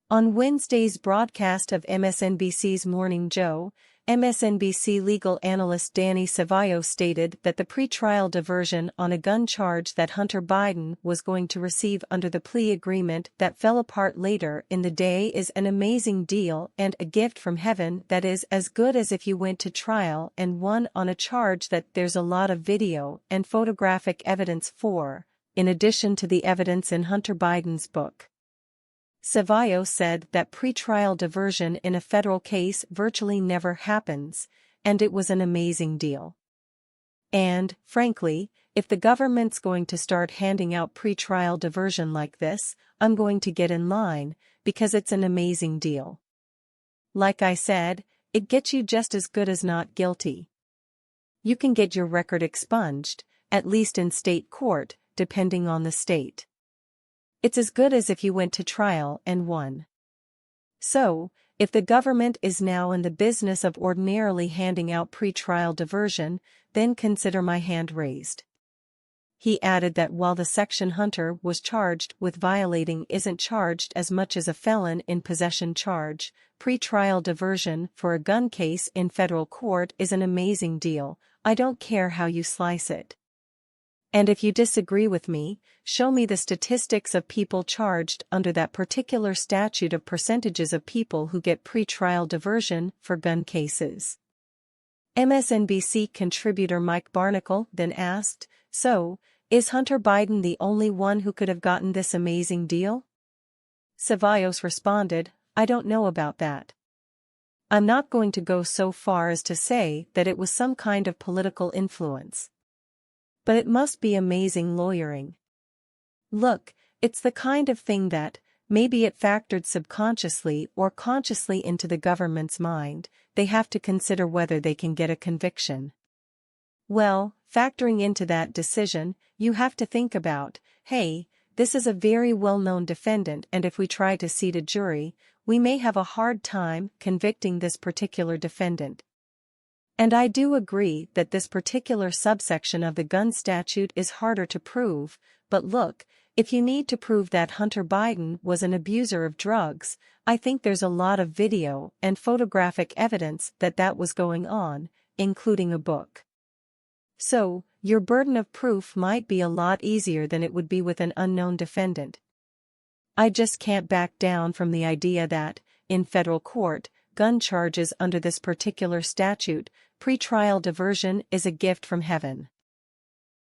On Wednesday's broadcast of MSNBC's Morning Joe, MSNBC legal analyst Danny Cevallos stated that the pretrial diversion on a gun charge that Hunter Biden was going to receive under the plea agreement that fell apart later in the day is an amazing deal and a gift from heaven that is as good as if you went to trial and won on a charge that there's a lot of video and photographic evidence for, in addition to the evidence in Hunter Biden's book. Cevallos said that pretrial diversion in a federal case virtually never happens, and it was an amazing deal. And, frankly, if the government's going to start handing out pretrial diversion like this, I'm going to get in line, because it's an amazing deal. Like I said, it gets you just as good as not guilty. You can get your record expunged, at least in state court, depending on the state. It's as good as if you went to trial and won. So, if the government is now in the business of ordinarily handing out pretrial diversion, then consider my hand raised. He added that while the section Hunter was charged with violating isn't charged as much as a felon in possession charge, pretrial diversion for a gun case in federal court is an amazing deal. I don't care how you slice it. And if you disagree with me, show me the statistics of people charged under that particular statute of percentages of people who get pretrial diversion for gun cases. MSNBC contributor Mike Barnacle then asked, "So, is Hunter Biden the only one who could have gotten this amazing deal?" Cevallos responded, "I don't know about that. I'm not going to go so far as to say that it was some kind of political influence. But it must be amazing lawyering. Look, it's the kind of thing that, maybe it factored subconsciously or consciously into the government's mind, they have to consider whether they can get a conviction. Well, factoring into that decision, you have to think about, hey, this is a very well-known defendant and if we try to seat a jury, we may have a hard time convicting this particular defendant. And I do agree that this particular subsection of the gun statute is harder to prove, but look, if you need to prove that Hunter Biden was an abuser of drugs, I think there's a lot of video and photographic evidence that that was going on, including a book. So, your burden of proof might be a lot easier than it would be with an unknown defendant. I just can't back down from the idea that, in federal court, gun charges under this particular statute, pretrial diversion is a gift from heaven.